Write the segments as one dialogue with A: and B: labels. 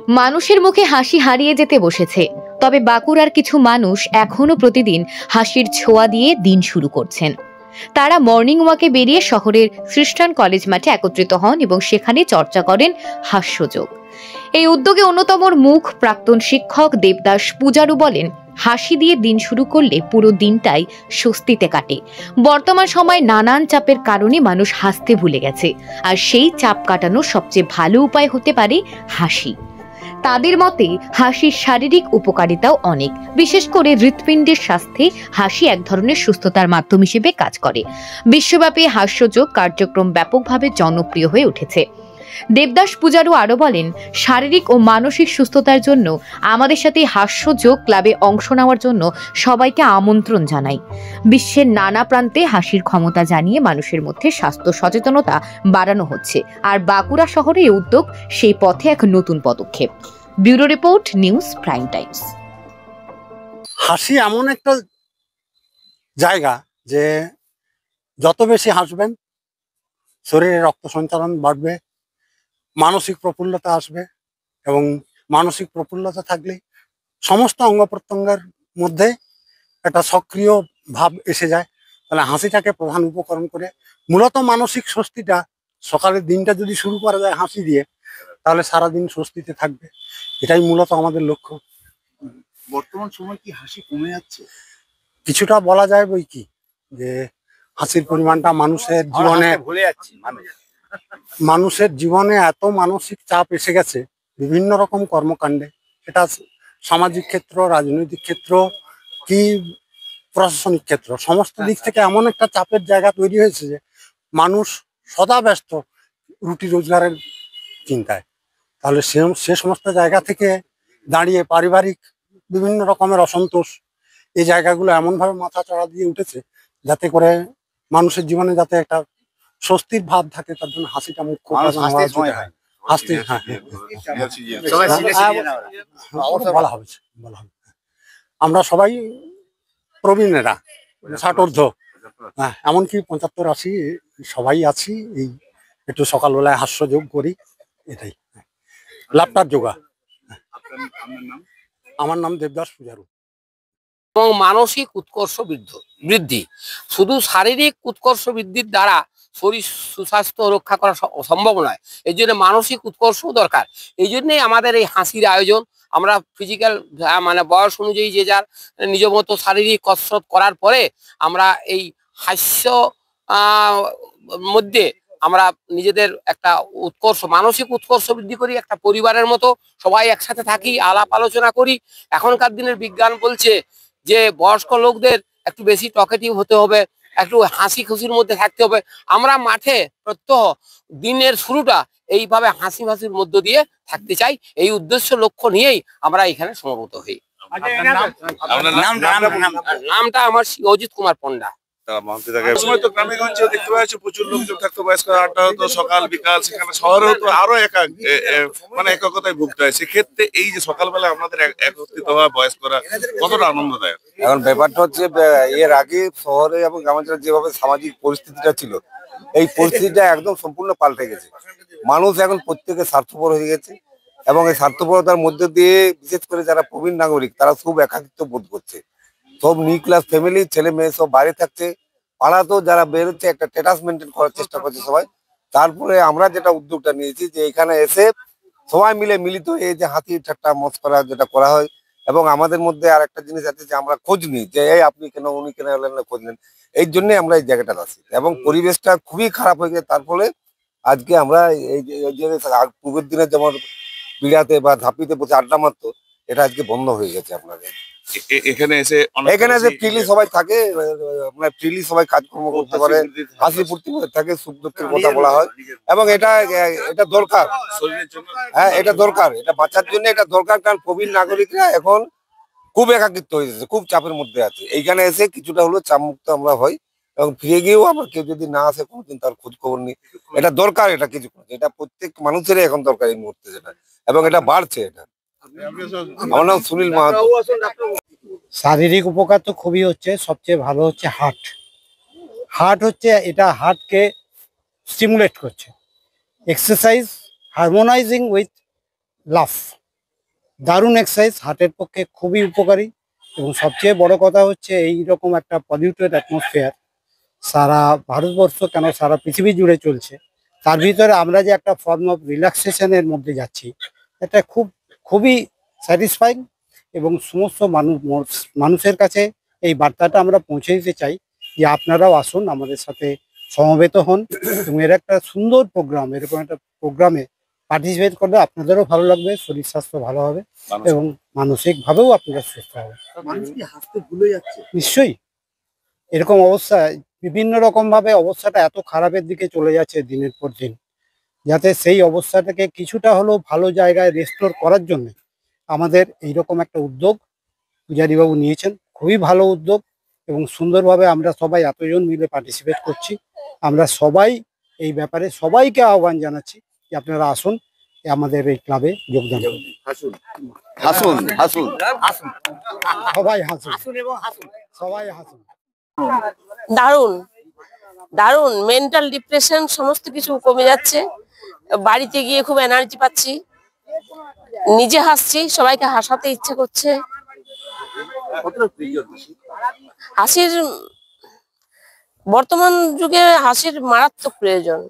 A: মানুষের মুখে হাসি হারিয়ে যেতে বসেছে, তবে বাঁকুড়ার কিছু মানুষ এখনো প্রতিদিন হাসির ছোঁয়া দিয়ে দিন শুরু করছেন। তারা মর্নিং ওয়াকে বেরিয়ে শহরের খ্রিস্টান কলেজ মাঠে একত্রিত হন এবং সেখানে চর্চা করেন হাস্যযোগ। এই উদ্যোগে অন্যতম মুখ প্রাক্তন শিক্ষক দেবদাস পূজারু বলেন, হাসি দিয়ে দিন শুরু করলে পুরো দিনটাই স্বস্তিতে কাটে। বর্তমান সময়ে নানান চাপের কারণে মানুষ হাসতে ভুলে গেছে, আর সেই চাপ কাটানোর সবচেয়ে ভালো উপায় হতে পারে হাসি। তাদের মতে হাসির শারীরিক উপকারিতাও অনেক, বিশেষ করে হৃৎপিণ্ডের স্বাস্থ্যে হাসি এক ধরনের সুস্থতার মাধ্যম হিসেবে কাজ করে। বিশ্বব্যাপী হাস্যযোগ কার্যক্রম ব্যাপকভাবে জনপ্রিয় হয়ে উঠেছে। দেবদাস পূজারু আরো বলেন, শারীরিক ও মানসিক সুস্থতার জন্য আমাদের সাথে হাস্যযোগ ক্লাবে অংশ নেওয়ার জন্য সবাইকে আমন্ত্রণ জানাই। বিশ্বের নানা প্রান্তে হাসির ক্ষমতা জানিয়ে মানুষের মধ্যে স্বাস্থ্য সচেতনতা বাড়ানো হচ্ছে, আর বাঁকুড়া শহরে এই উদ্যোগ সেই পথে এক নতুন পদক্ষেপ। Bureau report, news prime Times.
B: হাসি এমন একটা জায়গা যে যত বেশি হাসবেন শরীরে রক্ত সঞ্চালন বাড়বে, মানসিক প্রফুল্লতা আসবে, এবং মানসিক প্রফুল্লতা থাকলে সমস্ত অঙ্গ প্রত্যঙ্গের মধ্যে একটা সক্রিয় ভাব এসে যায়। তাহলে হাসিটাকে প্রধান উপকরণ করে মূলত মানসিক স্বস্তিটা, সকালের দিনটা যদি শুরু করা যায় হাসি দিয়ে, তাহলে সারাদিন স্বস্তিতে থাকবে। এটাই মূলত আমাদের লক্ষ্য।
C: বর্তমান সময় কি হাসি কমে যাচ্ছে?
B: কিছুটা বলা যায় বই কি, যে হাসির পরিমাণটা মানুষের জীবনে এত মানসিক চাপ এসে গেছে বিভিন্ন রকম কর্মকাণ্ডে, এটা সামাজিক ক্ষেত্র, রাজনৈতিক ক্ষেত্র কি প্রশাসনিক ক্ষেত্র, সমস্ত দিক থেকে এমন একটা চাপের জায়গা তৈরি হয়েছে যে মানুষ সদা ব্যস্ত রুটি রোজগারের চিন্তায়। তাহলে সে সমস্ত জায়গা থেকে দাঁড়িয়ে পারিবারিক বিভিন্ন রকমের অসন্তোষ, এই জায়গাগুলো এমনভাবে মাথা চড়া দিয়ে উঠেছে যাতে করে মানুষের জীবনে যাতে একটা স্বস্তির ভাব থাকে, তার জন্য হাসিটা মুখ্য। বলা হবে আমরা সবাই প্রবীণেরা, 60 হ্যাঁ, এমনকি 75-80 সবাই আছি। এই একটু সকালবেলায় হাস্যযোগ করি, এটাই লাফটার যোগা। আমার নাম দেবদাস পূজারু।
D: এবং মানসিক উৎকর্ষ বৃদ্ধি, শুধু শারীরিক উৎকর্ষ বৃদ্ধির দ্বারা শরীর সুস্বাস্থ্য রক্ষা করা সম্ভব নয়, এই জন্য মানসিক উৎকর্ষও দরকার। এই জন্যই আমাদের এই হাসির আয়োজন। আমরা ফিজিক্যাল মানে বয়স অনুযায়ী যে যার নিজ মতো শারীরিক কসরত করার পরে আমরা এই হাস্য মধ্যে আমরা নিজেদের একটা উৎকর্ষ, মানসিক উৎকর্ষ বৃদ্ধি করি। একটা পরিবারের মতো সবাই একসাথে থাকি, আলাপ আলোচনা করি। এখনকার দিনের বিজ্ঞান বলছে যে বয়স্ক লোকদের একটু বেশি টকেটিভ হতে হবে, একটু হাসি খুশির মধ্যে থাকতে হবে। আমরা মাঠে প্রত্যহ দিনের শুরুটা এইভাবে হাসি হাসির মধ্য দিয়ে থাকতে চাই। এই উদ্দেশ্য লক্ষ্য নিয়েই আমরা এখানে সমবেত হই। নামটা আমার অজিত কুমার পণ্ডা।
C: প্রচুর লোকজন থাকতো, বয়স্করা আড্ডা হতো সকাল বিকাল, সেখানে শহরে হতো আরো মানে একতায় ভুগতে হয়। সেক্ষেত্রে এই যে সকালবেলা আমাদের একত্রিত হওয়া বয়স্করা কতটা আনন্দদায়ক।
E: এখন ব্যাপারটা হচ্ছে, এর আগে শহরে এবং গ্রামাঞ্চলে যেভাবে সামাজিক পরিস্থিতিটা ছিল, এই পরিস্থিতিটা একদম সম্পূর্ণ পাল্টে গেছে। মানুষ এখন প্রত্যেকে স্বার্থপর হয়ে গেছে, এবং এই স্বার্থপরতার মধ্যে দিয়ে বিশেষ করে যারা প্রবীণ নাগরিক তারা খুব একাকিত্ব বোধ করছে। সব নিউক্লিয়াস ফ্যামিলি, ছেলে মেয়ে সব বাইরে থাকছে, পাড়াতেও যারা বেরোচ্ছে একটা স্ট্যাটাস মেনটেন করার চেষ্টা করছে সবাই। তারপরে আমরা যেটা উদ্যোগটা নিয়েছি যে এখানে এসে সবাই মিলে মিলিত হয়ে যে হাসি ঠাট্টা মস্করা যেটা করা হয়, এবং আমাদের মধ্যে আর একটা জিনিস আছে যে আমরা খোঁজ নিই যে এই আপনি কেন উনি কেন এলেন না, খোঁজ নেন। এই জন্যই আমরা এই জায়গাটা আসি, এবং পরিবেশটা খুবই খারাপ হয়ে গেছে। তার ফলে আজকে আমরা এই যে পূর্বের দিনে যেমন বিড়াতে বা ধাপিতে বসে আড্ডা মারতো, এটা আজকে বন্ধ হয়ে গেছে। আপনাদের
C: এখানে এসে
E: ফ্রিলি সবাই থাকে, ফ্রিলি সবাই কাজকর্ম করতে পারে, হাসি ফুর্তি থাকে, সুখ দুঃখের কথা বলা হয়, এবং এটা দরকার। হ্যাঁ, এটা দরকার, এটা বাঁচার জন্য এটা দরকার। কারণ প্রবীণ নাগরিকরা এখন খুব একাকিত্ব হয়ে যাচ্ছে, খুব চাপের মধ্যে আছে। এইখানে এসে কিছুটা হলেও চাপ মুক্ত আমরা হই, এবং ফিরে গিয়েও আবার কেউ যদি না আসে কোনোদিন তার খোঁজ খবর নেই। এটা দরকার, এটা কিছু এটা প্রত্যেক মানুষেরই এখন দরকার এই মুহূর্তে যেটা, এবং এটা বাড়ছে। এটা আমার নাম সুনীল মাহাতো।
F: শারীরিক উপকার তো খুবই হচ্ছে, সবচেয়ে ভালো হচ্ছে হার্ট হচ্ছে, এটা হার্টকে স্টিমুলেট করছে। এক্সারসাইজ হারমোনাইজিং উইথ লাফ, দারুণ এক্সারসাইজ, হার্টের পক্ষে খুবই উপকারী। এবং সবচেয়ে বড় কথা হচ্ছে এই রকম একটা পলিউটেড অ্যাটমসফিয়ার সারা ভারতবর্ষ কেন সারা পৃথিবী জুড়ে চলছে, তার ভিতরে আমরা যে একটা ফর্ম অফ রিল্যাক্সেশনের মধ্যে যাচ্ছি, এটা খুবই স্যাটিসফাইং। এবং সমস্ত মানুষের কাছে এই বার্তাটা আমরা পৌঁছে দিতে চাই যে আপনারাও আসুন, আমাদের সাথে সমবেত হন এবং এর একটা সুন্দর প্রোগ্রাম, এরকম একটা প্রোগ্রামে পার্টিসিপেট করলে আপনাদেরও ভালো লাগবে, শরীর স্বাস্থ্য ভালো হবে এবং মানসিকভাবেও আপনারা সুস্থ হবে। নিশ্চয়ই এরকম অবস্থায় বিভিন্ন রকম ভাবে অবস্থাটা এত খারাপের দিকে চলে যাচ্ছে দিনের পর দিন, যাতে সেই অবস্থাটাকে কিছুটা হলেও ভালো জায়গায় রেস্টোর করার জন্য আমাদের এইরকম একটা উদ্যোগ পূজারীবাবু নিয়েছেন। খুবই ভালো উদ্যোগ এবং সুন্দরভাবে আমরা সবাই এতজন মিলে পার্টিসিপেট করছি। আমরা সবাই এই ব্যাপারে সবাইকে আহ্বান জানাচ্ছি যে আপনারা আসুন আমাদের এই ক্লাবে যোগদান করুন।
E: হাসুন হাসুন
F: সবাই হাসুন, সবাই হাসুন।
G: দারুণ দারুণ, মেন্টাল ডিপ্রেশন সমস্ত কিছু কমে যাচ্ছে। বাড়িতে গিয়ে খুব এনার্জি পাচ্ছি, নিজে হাসছি, সবাইকে হাসাতে ইচ্ছা করছে। হাসির বর্তমান যুগে হাসির মারাত্মক প্রয়োজন।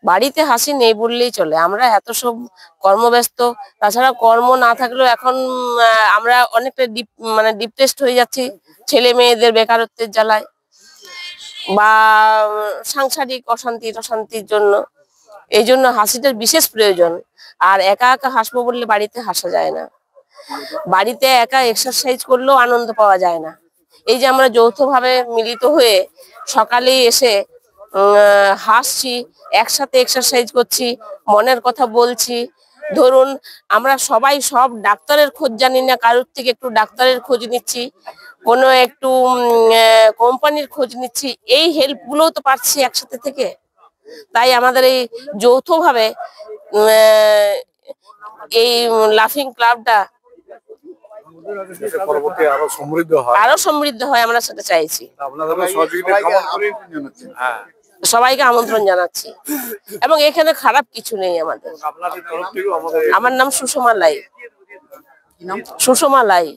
G: বাড়িতে হাসি নেই বললেই চলে, আমরা এত সব কর্মব্যস্ত, তাছাড়া কর্ম না থাকলেও এখন আমরা অনেকটা ডিপ্রেসড হয়ে যাচ্ছি ছেলে মেয়েদের বেকারত্বের জ্বালায় বা সাংসারিক অশান্তির জন্য। এই জন্য হাসিটার বিশেষ প্রয়োজন। আর একা একা হাসবো বললে বাড়িতে হাসা যায় না, বাড়িতে একা এক্সারসাইজ করলেও আনন্দ পাওয়া যায় না। এই যে আমরা যৌথভাবে মিলিত হয়ে সকালে এসে হাসছি, একসাথে এক্সারসাইজ করছি, মনের কথা বলছি। ধরুন আমরা সবাই সব ডাক্তারের খোঁজ জানি না, কারোর থেকে একটু ডাক্তারের খোঁজ নিচ্ছি, কোনো একটু কোম্পানির খোঁজ নিচ্ছি, এই হেল্প গুলোও তো পাচ্ছি একসাথে থেকে। তাই আমাদের এই যৌথভাবে এই লাফিং ক্লাবটা আরো সমৃদ্ধ হয়, আমরা সেটা চাইছি। সবাইকে আমন্ত্রণ জানাচ্ছি এবং এখানে খারাপ কিছু নেই আমাদের। আমার নাম সুষমা লাই। সুষমা লাই।